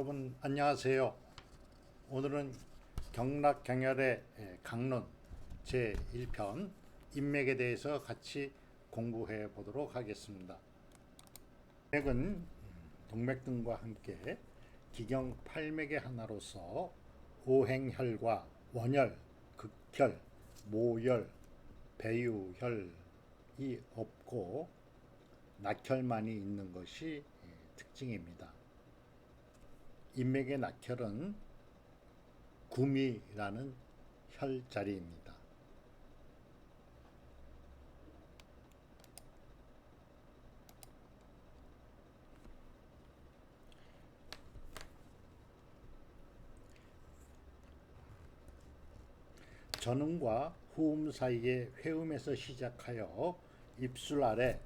여러분 안녕하세요. 오늘은 경락경혈의 강론 제1편 인맥에 대해서 같이 공부해 보도록 하겠습니다. 인맥은 동맥 등과 함께 기경팔맥의 하나로서 오행혈과 원혈, 극혈, 모혈, 배유혈이 없고 낙혈만이 있는 것이 특징입니다. 인맥의 낙혈은 구미라는 혈자리입니다. 전음과 후음 사이의 회음에서 시작하여 입술 아래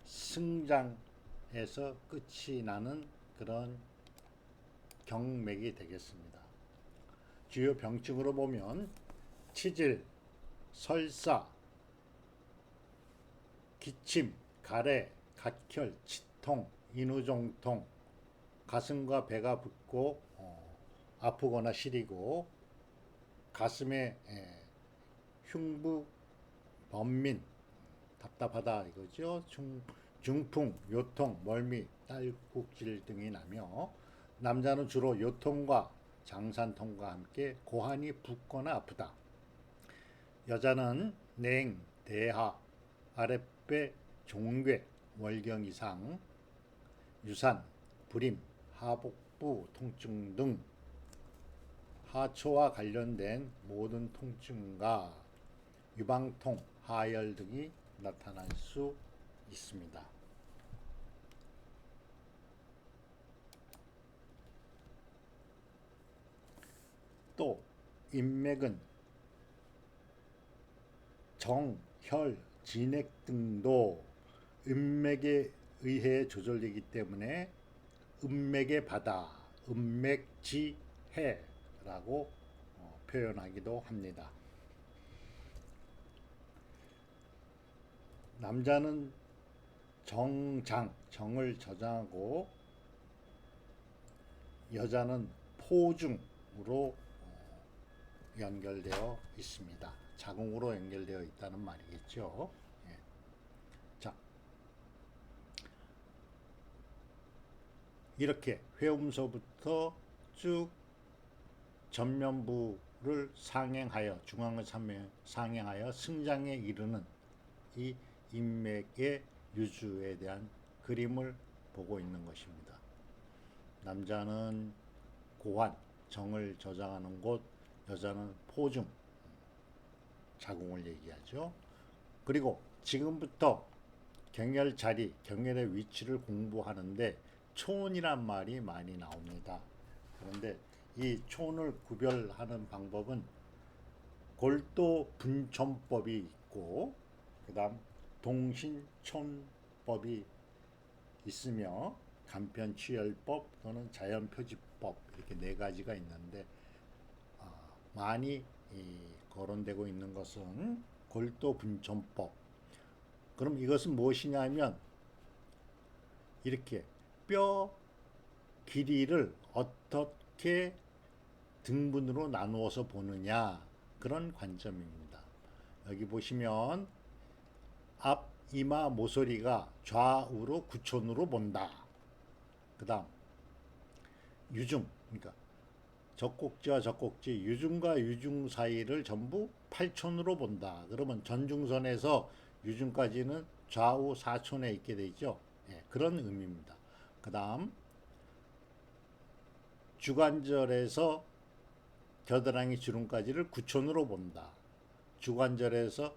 승장에서 끝이 나는 그런 경맥이 되겠습니다. 주요 병증으로 보면 치질, 설사, 기침, 가래, 각혈, 치통, 인후종통, 가슴과 배가 붓고 아프거나 시리고 가슴에 흉부, 번민, 답답하다 이거죠. 중풍, 요통, 멀미, 딸꾹질 등이 나며 남자는 주로 요통과 장산통과 함께 고환이 붓거나 아프다. 여자는 냉, 대하, 아랫배, 종괴, 월경 이상, 유산, 불임, 하복부 통증 등 하초와 관련된 모든 통증과 유방통, 하열 등이 나타날 수 있습니다. 또 인맥은 정, 혈, 진액 등도 음맥에 의해 조절되기 때문에 음맥의 바다, 음맥지해라고 표현하기도 합니다. 남자는 정장, 정을 저장하고 여자는 포중으로 연결되어 있습니다. 자궁으로 연결되어 있다는 말이겠죠. 예. 자, 이렇게 회음소부터 쭉 전면부를 상행하여 중앙을 상행하여 승장에 이르는 이 인맥의 유주에 대한 그림을 보고 있는 것입니다. 남자는 고환, 정을 저장하는 곳, 여자는 포중, 자궁을 얘기하죠. 그리고 지금부터 경혈 자리, 경혈의 위치를 공부하는데 촌이란 말이 많이 나옵니다. 그런데 이 촌을 구별하는 방법은 골도 분촌법이 있고 그 다음 동신촌법이 있으며 간편취열법 또는 자연표지법 이렇게 네 가지가 있는데 많이 거론되고 있는 것은 골도분촌법. 그럼 이것은 무엇이냐면 이렇게 뼈 길이를 어떻게 등분으로 나누어서 보느냐 그런 관점입니다. 여기 보시면 앞 이마 모서리가 좌우로 9촌으로 본다. 그 다음 유중, 그러니까 젖꼭지와 젖꼭지, 유중과 유중 사이를 전부 8촌으로 본다. 그러면 전중선에서 유중까지는 좌우 4촌에 있게 되죠. 예, 그런 의미입니다. 그 다음 주관절에서 겨드랑이 주름까지를 9촌으로 본다. 주관절에서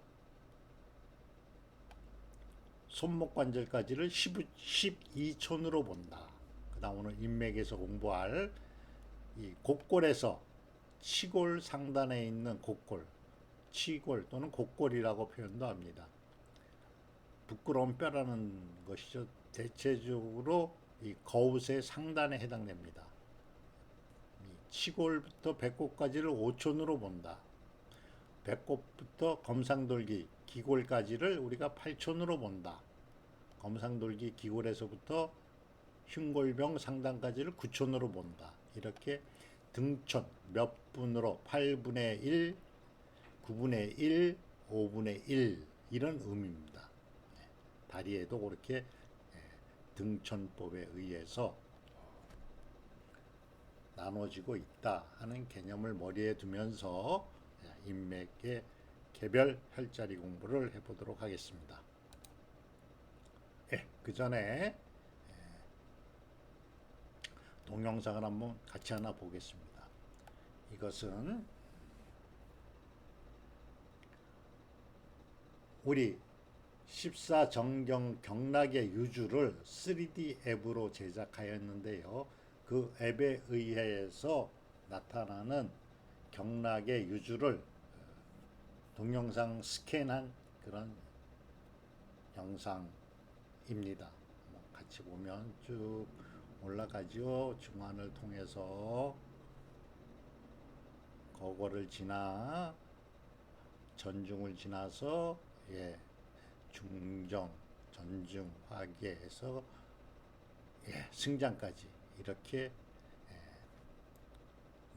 손목 관절까지를 12촌으로 본다. 그 다음 오늘 인맥에서 공부할 이 곡골에서 치골 상단에 있는 곡골, 치골 또는 곡골이라고 표현도 합니다. 부끄러운 뼈라는 것이죠. 대체적으로 이 거웃의 상단에 해당됩니다. 치골부터 배꼽까지를 5촌으로 본다. 배꼽부터 검상돌기, 기골까지를 우리가 8촌으로 본다. 검상돌기, 기골에서부터 흉골병 상단까지를 9촌으로 본다. 이렇게 등촌 몇 분으로 8분의 1, 9분의 1, 5분의 1 이런 의미입니다. 다리에도 그렇게 등촌법에 의해서 나눠지고 있다 하는 개념을 머리에 두면서 인맥의 개별 혈자리 공부를 해보도록 하겠습니다. 그 전에 동영상을 한번 같이 하나 보겠습니다. 이것은 우리 14정경 경락의 유주를 3D 앱으로 제작하였는데요. 그 앱에 의해서 나타나는 경락의 유주를 동영상 스캔한 그런 영상입니다. 같이 보면 쭉 올라가죠. 중환을 통해서 거거를 지나 전중을 지나서 중정, 전중, 화계에서 승장까지 이렇게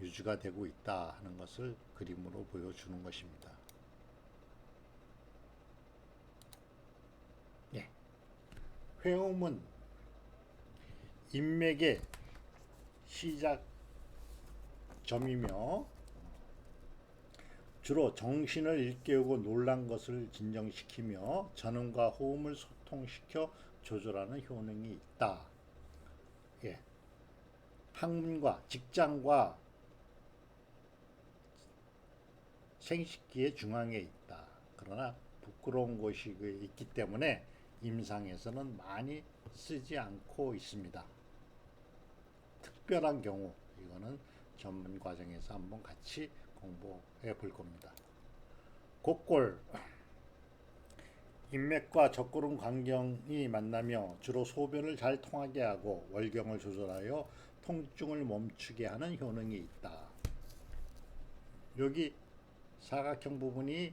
유주가 되고 있다 하는 것을 그림으로 보여주는 것입니다. 회음은 인맥의 시작점이며 주로 정신을 일깨우고 놀란 것을 진정시키며 전음과 호음을 소통시켜 조절하는 효능이 있다. 학문과 직장과 생식기의 중앙에 있다. 그러나 부끄러운 곳이 있기 때문에 임상에서는 많이 쓰지 않고 있습니다. 특별한 경우 이거는 전문 과정에서 한번 같이 공부해 볼 겁니다. 곡골 인맥과 적골은 광경이 만나며 주로 소변을 잘 통하게 하고 월경을 조절하여 통증을 멈추게 하는 효능이 있다. 여기 사각형 부분이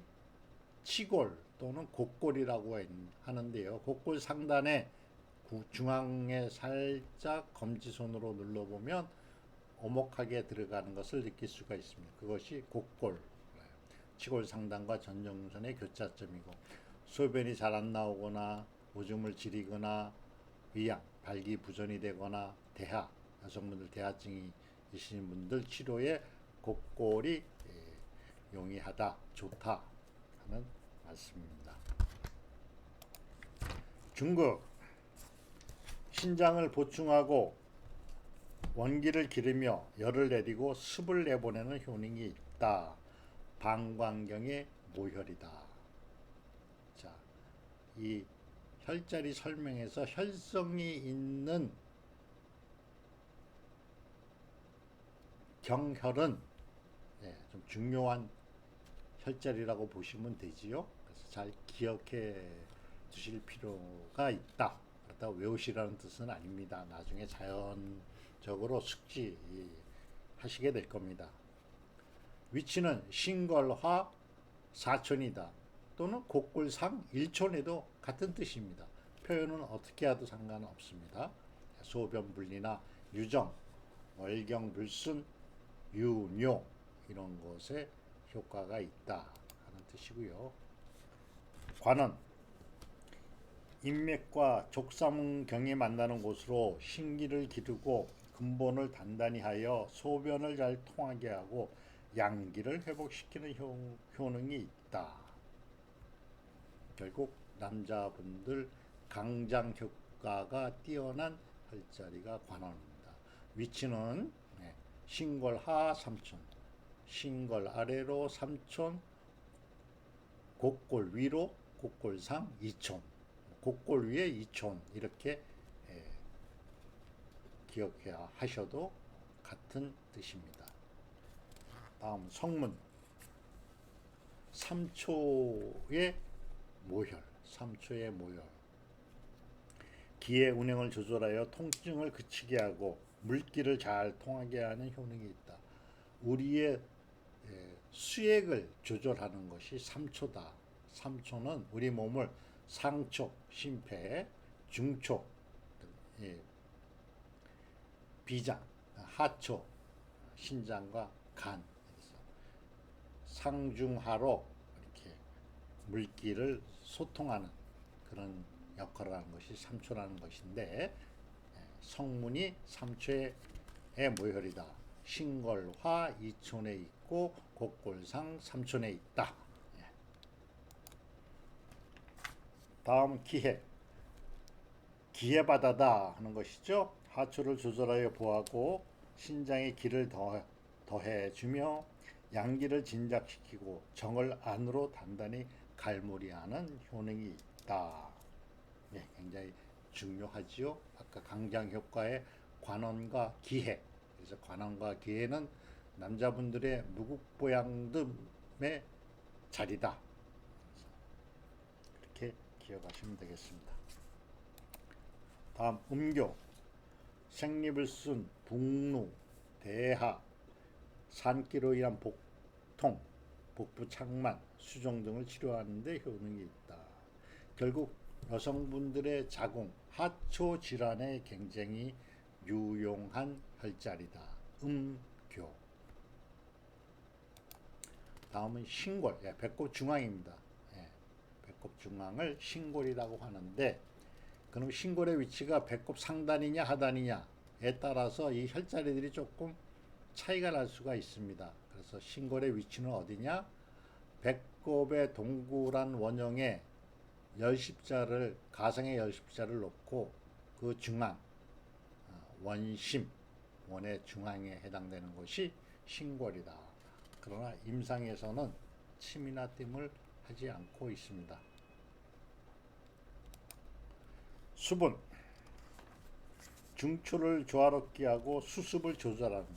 치골 또는 곡골이라고 하는데요. 곡골 상단에 중앙에 살짝 검지손으로 눌러보면 오목하게 들어가는 것을 느낄 수가 있습니다. 그것이 곡골, 치골 상단과 전정선의 교차점이고 소변이 잘 안 나오거나 오줌을 지리거나 위양, 발기부전이 되거나 대하, 여성분들 대하증이 있으신 분들 치료에 곡골이 용이하다, 좋다 하는 말씀입니다. 중극 신장을 보충하고 원기를 기르며 열을 내리고 습을 내보내는 효능이 있다. 방광경의 모혈이다. 자, 이 혈자리 설명에서 혈성이 있는 경혈은 좀 중요한 혈자리라고 보시면 되지요. 그래서 잘 기억해 두실 필요가 있다. 그렇다고 외우시라는 뜻은 아닙니다. 나중에 자연적으로 숙지하시게 될 겁니다. 위치는 신걸화 4촌이다. 또는 곡골상 1촌에도 같은 뜻입니다. 표현은 어떻게 하도 상관없습니다. 소변 분리나 유정, 월경 불순, 유뇨 이런 것에 효과가 있다 하는 뜻이고요. 관은 인맥과 족삼경이 만나는 곳으로 신기를 기르고 근본을 단단히 하여 소변을 잘 통하게 하고 양기를 회복시키는 효능이 있다. 결국 남자분들 강장 효과가 뛰어난 혈자리가 관원입니다. 위치는 신골 하 3촌, 신골 아래로 3촌, 곡골 위로 곡골상 2촌, 곡골 위에 2촌 이렇게 기억하셔도 같은 뜻입니다. 다음 성문 3초의 모혈, 3초의 모혈. 기의 운행을 조절하여 통증을 그치게 하고 물기를 잘 통하게 하는 효능이 있다. 우리의 수액을 조절하는 것이 3초다. 3초는 우리 몸을 상초, 심폐, 중초 비장, 하초, 신장과 간, 그래서 상중하로 이렇게 물기를 소통하는 그런 역할을 하는 것이 삼초라는 것인데, 성문이 삼초의 모혈이다. 신걸화 이촌에 있고 곡골상 삼촌에 있다. 다음 기해바다다 하는 것이죠. 하초를 조절하여 보하고 신장에 기를 더해주며 양기를 진작시키고 정을 안으로 단단히 갈무리하는 효능이 있다. 네, 굉장히 중요하지요. 아까 강장 효과의 관원과 기해. 그래서 관원과 기해는 남자분들의 무국보양듬의 자리다. 그렇게 기억하시면 되겠습니다. 다음 음교. 생립을 쓴 북루, 대하, 산기로 인한 복통, 복부 착만, 수종 등을 치료하는 데 효능이 있다. 결국 여성분들의 자궁, 하초 질환에 굉장히 유용한 혈자리다. 음교. 다음은 신골, 배꼽 중앙입니다. 배꼽 중앙을 신골이라고 하는데, 그럼 신골의 위치가 배꼽 상단이냐 하단이냐에 따라서 이 혈자리들이 조금 차이가 날 수가 있습니다. 그래서 신골의 위치는 어디냐? 배꼽의 동그란 원형에 열십자를, 가상의 열십자를 놓고 그 중앙, 원심, 원의 중앙에 해당되는 것이 신골이다. 그러나 임상에서는 침이나 뜸을 하지 않고 있습니다. 수분, 중초를 조화롭게 하고 수습을 조절하는,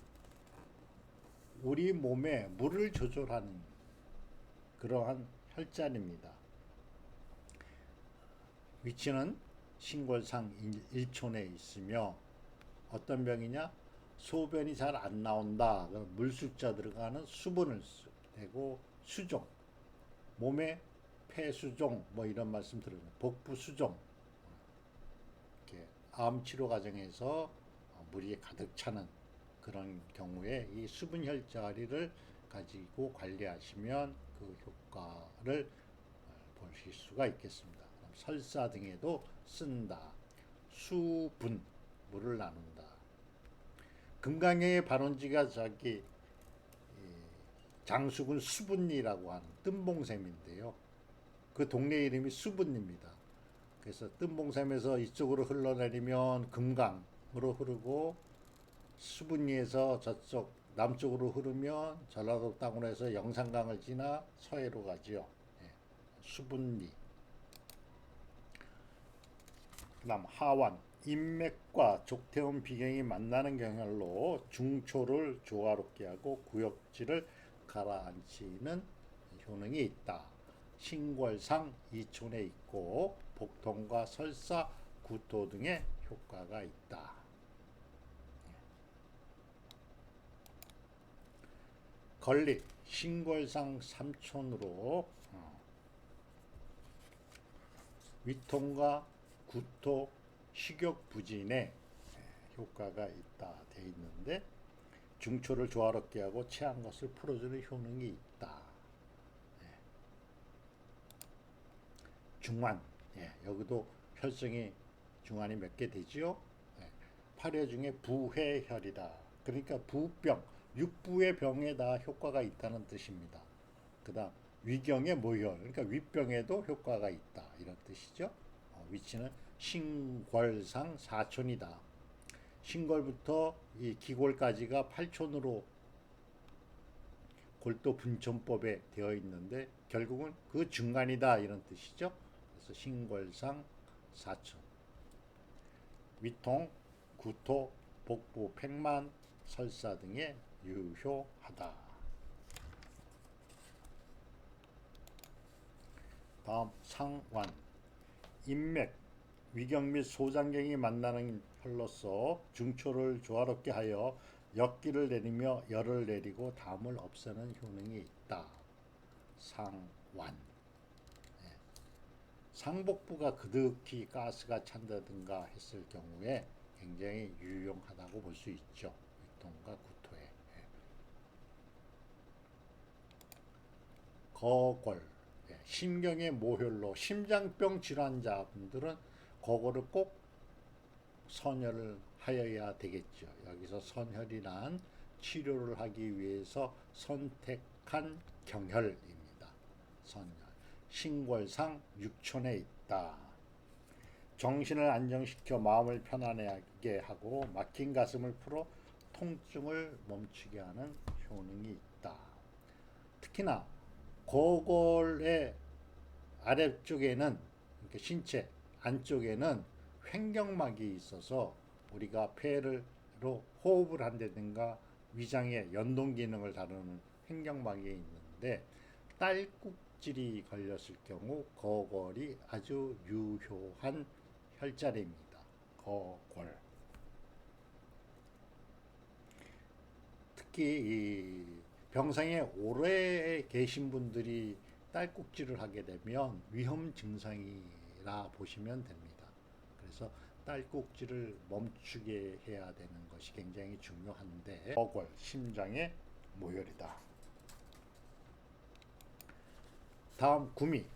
우리 몸에 물을 조절하는 그러한 혈자리입니다. 위치는 신골상 1촌에 있으며 어떤 병이냐? 소변이 잘 안 나온다. 물숫자 들어가는 수분을 대고 수종, 몸에 폐수종 뭐 이런 말씀 들으면 복부 수종, 이렇게 암 치료 과정에서 물이 가득 차는 그런 경우에 이 수분 혈자리를 가지고 관리하시면 그 효과를 보실 수가 있겠습니다. 설사 등에도 쓴다. 수분, 물을 나눈다. 금강경의 발원지가 장수군 수분리라고 하는 뜸봉샘인데요. 그 동네 이름이 수분리입니다. 그래서 뜸봉샘에서 이쪽으로 흘러내리면 금강으로 흐르고, 수분리에서 저쪽 남쪽으로 흐르면 전라도 땅으로 해서 영산강을 지나 서해로 가지요. 수분리. 그다음 하완, 인맥과 족태운 비경이 만나는 경혈로 중초를 조화롭게 하고 구역질을 가라앉히는 효능이 있다. 신골상 이촌에 있고 복통과 설사, 구토 등의 효과가 있다. 건립, 신골상 3촌으로 위통과 구토, 식욕 부진에 효과가 있다 돼 있는데, 중초를 조화롭게 하고 체한 것을 풀어주는 효능이 있다. 중환, 여기도 혈성이 중환이 몇 개 되지요? 8회 중에 부회혈이다. 그러니까 부병, 육부의 병에 다 효과가 있다는 뜻입니다. 그다음 위경의 모혈, 그러니까 윗병에도 효과가 있다 이런 뜻이죠. 위치는 신골상 4촌이다. 신골부터 이 기골까지가 8촌으로 골도 분촌법에 되어 있는데 결국은 그 중간이다 이런 뜻이죠. 그래서 신골상 4촌. 위통, 구토, 복부, 팽만, 설사 등에 유효하다. 다음 상완, 인맥, 위경 및 소장경이 만나는 혈로서 중초를 조화롭게 하여 역기를 내리며 열을 내리고 담을 없애는 효능이 있다. 상완. 상복부가 그득히 가스가 찬다든가 했을 경우에 굉장히 유용하다고 볼 수 있죠. 위통과 구토에. 거골, 신경의 모혈로 심장병 질환자분들은 거골을 꼭 선혈을 하여야 되겠죠. 여기서 선혈이란 치료를 하기 위해서 선택한 경혈입니다. 선혈. 신골상 육촌에 있다. 정신을 안정시켜 마음을 편안하게 하고 막힌 가슴을 풀어 통증을 멈추게 하는 효능이 있다. 특히나 거골의 아래쪽에는, 그러니까 신체 안쪽에는 횡격막이 있어서 우리가 폐로 호흡을 한다든가 위장의 연동 기능을 다루는 횡격막이 있는데, 딸꾹질이 걸렸을 경우 거골이 아주 유효한 혈자리입니다. 거골. 특히 이 병상에 오래 계신 분들이 딸꾹질을 하게 되면 위험 증상이라 보시면 됩니다. 그래서 딸꾹질을 멈추게 해야 되는 것이 굉장히 중요한데, 거골, 심장의 모혈이다. 다음 구미.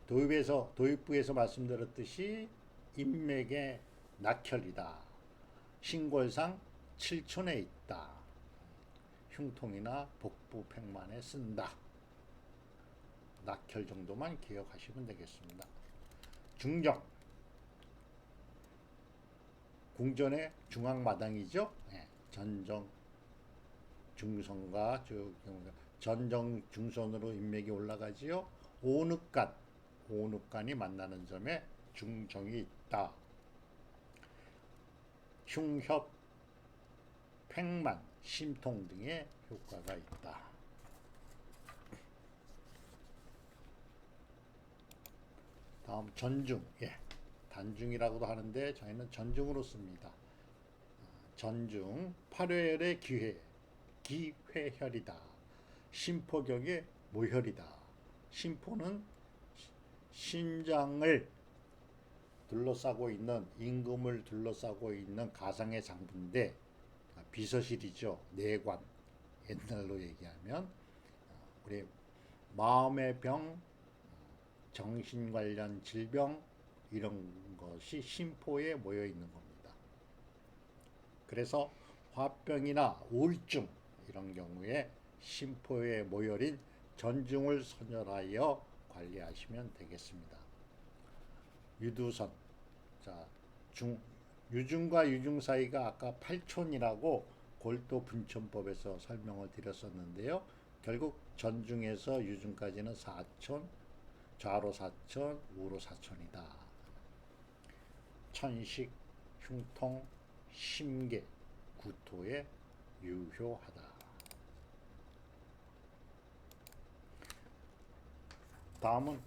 도입부에서 말씀드렸듯이 인맥의 낙혈이다. 신골상 칠촌에 있다. 흉통이나 복부 팽만에 쓴다. 낙혈 정도만 기억하시면 되겠습니다. 중정. 궁전의 중앙마당이죠. 전정 중선과 전정 중선으로 인맥이 올라가지요. 오늑간이 만나는 점에 중정이 있다. 흉협, 팽만, 심통 등의 효과가 있다. 다음 전중. 단중이라고도 하는데 저희는 전중으로 씁니다. 전중, 팔회혈의 기회혈이다. 심포경의 모혈이다. 심포는 심장을 둘러싸고 있는, 임금을 둘러싸고 있는 가상의 장부인데, 비서실이죠. 내관. 옛날로 얘기하면 우리 마음의 병, 정신 관련 질병, 이런 것이 심포에 모여 있는 겁니다. 그래서 화병이나 우울증 이런 경우에 심포의 모혈인 전중을 선혈하여 관리하시면 되겠습니다. 유두선. 자, 유중과 유중 사이가 아까 8촌이라고 골도 분촌법에서 설명을 드렸었는데요. 결국 전중에서 유중까지는 4촌, 좌로 4촌, 우로 4촌이다. 천식, 흉통, 심계, 구토에 유효하다. 다음은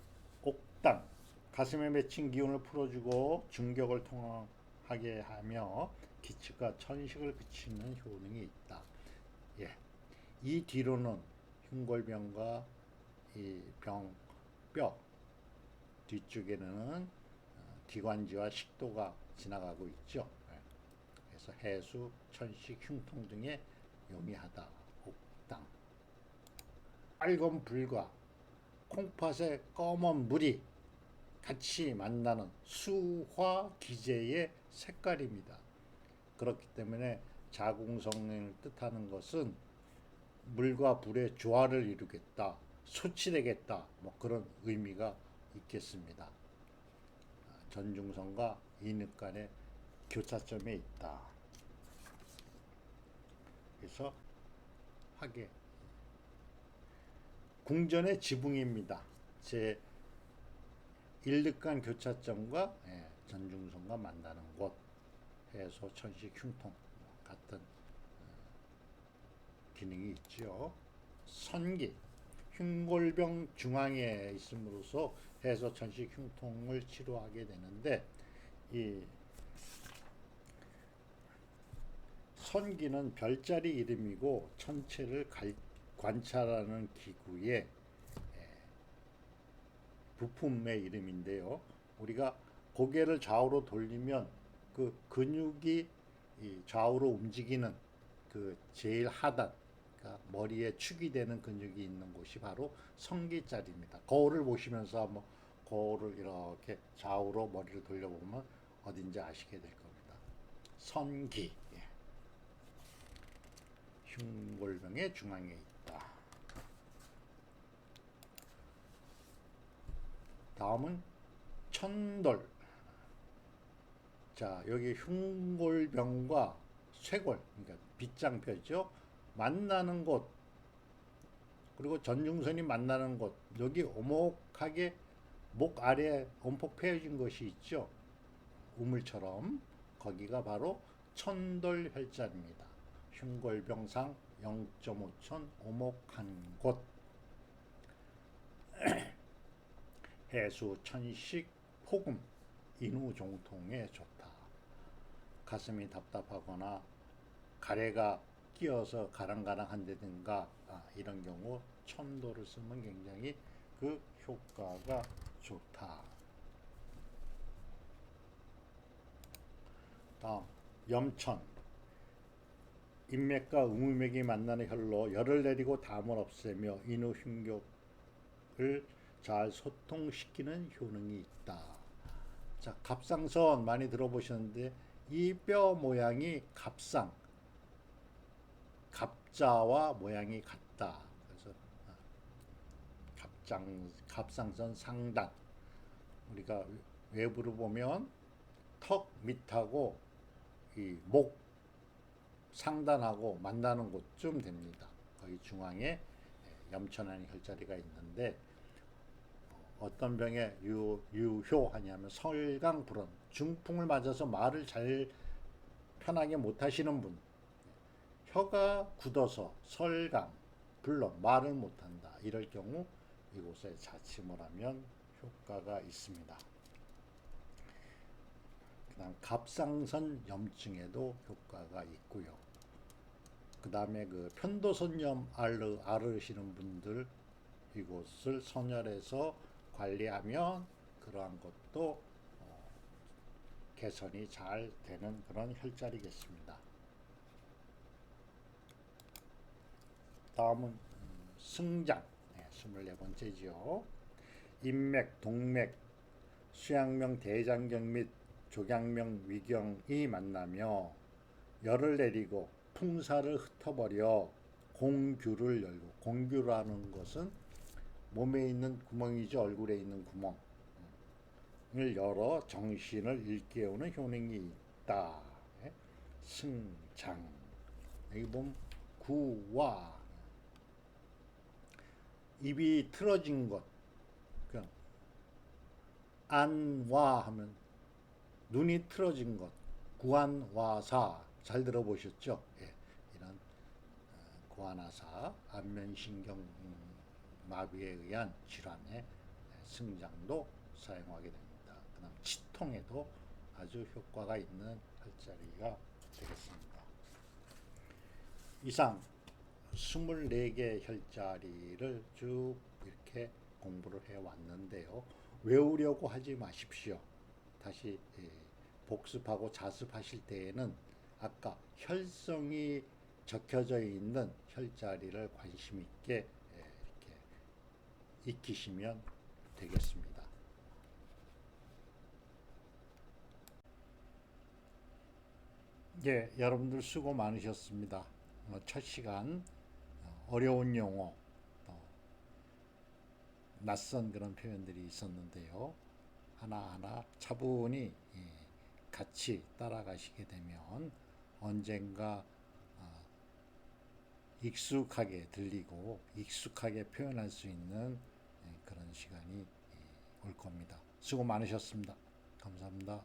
옥당. 가슴에 맺힌 기운을 풀어주고 중격을 통하게 하며 기측과 천식을 그치는 효능이 있다. 이 뒤로는 흉골병과 이 뼈 뒤쪽에는 기관지와 식도가 지나가고 있죠. 그래서 해수, 천식, 흉통 등에 용이하다. 옥당. 빨간 불과 콩팥의 검은 물이 같이 만나는 수화기제의 색깔입니다. 그렇기 때문에 자궁성을 뜻하는 것은 물과 불의 조화를 이루겠다, 소치되겠다, 그런 의미가 있겠습니다. 전중선과 인읍 간의 교차점에 있다. 그래서 하계. 궁전의 지붕입니다. 제 1득간 교차점과 전중선과 만나는 곳, 해소, 천식, 흉통 같은 기능이 있죠. 선기. 흉골병 중앙에 있음으로써 해소, 천식, 흉통을 치료하게 되는데, 이 선기는 별자리 이름이고 천체를 관찰하는 기구의 부품의 이름인데요. 우리가 고개를 좌우로 돌리면 그 근육이 이 좌우로 움직이는 그 제일 하단, 그러니까 머리에 축이 되는 근육이 있는 곳이 바로 성기자리입니다. 거울을 보시면서 한번 거울을 이렇게 좌우로 머리를 돌려보면 어딘지 아시게 될 겁니다. 선기. 예. 흉골병의 중앙에 있다. 다음은 천돌. 자, 여기 흉골병과 쇄골, 그러니까 빗장표죠. 만나는 곳, 그리고 전중선이 만나는 곳, 여기 오목하게 목 아래 엄폭 패여진 것이 있죠. 우물처럼. 거기가 바로 천돌혈자입니다. 흉골병상 0.5천 오목한 곳. 해수, 천식, 폭음, 인후종통에 좋다. 가슴이 답답하거나 가래가 끼어서 가랑가랑한다든가 이런 경우 천도를 쓰면 굉장히 그 효과가 좋다. 다음 염천. 인맥과 음음맥이 만나는 혈로 열을 내리고 담을 없애며 인후 흉격을 잘 소통시키는 효능이 있다. 자, 갑상선 많이 들어보셨는데 이 뼈 모양이 갑상, 갑자와 모양이 같다. 그래서 갑상선 상단, 우리가 외부로 보면 턱 밑하고 이 목 상단하고 만나는 곳쯤 됩니다. 거기 중앙에 염천한 혈자리가 있는데 어떤 병에 유효하냐면 설강불언, 중풍을 맞아서 말을 잘 편하게 못 하시는 분, 혀가 굳어서 설강, 불론, 말을 못한다. 이럴 경우 이곳에 자침을 하면 효과가 있습니다. 그 다음 갑상선 염증에도 효과가 있고요. 그 다음에 그 편도선염 앓으시는 분들 이곳을 선혈해서 관리하면 그러한 것도 개선이 잘 되는 그런 혈자리겠습니다. 다음은 승장, 24번째지요. 인맥, 동맥, 수양명, 대장경 및 조경명, 위경이 만나며 열을 내리고 풍사를 흩어버려 공규를 열고, 공규라는 것은 몸에 있는 구멍이죠. 얼굴에 있는 구멍을 열어 정신을 일깨우는 효능이 있다. 승장. 여기 보면 구와, 입이 틀어진 것, 그냥 안와 하면 눈이 틀어진 것, 구안와사 잘 들어보셨죠? 예, 이런 구안와사, 안면신경 마비에 의한 질환의 승장도 사용하게 됩니다. 그 다음 치통에도 아주 효과가 있는 혈자리가 되겠습니다. 이상 24개 혈자리를 쭉 이렇게 공부를 해왔는데요. 외우려고 하지 마십시오. 다시 복습하고 자습하실 때에는 아까 혈성이 적혀져 있는 혈자리를 관심 있게 이렇게 익히시면 되겠습니다. 예, 여러분들 수고 많으셨습니다. 첫 시간 어려운 용어, 낯선 그런 표현들이 있었는데요. 하나하나 차분히 같이 따라가시게 되면 언젠가 익숙하게 들리고 익숙하게 표현할 수 있는 그런 시간이 올 겁니다. 수고 많으셨습니다. 감사합니다.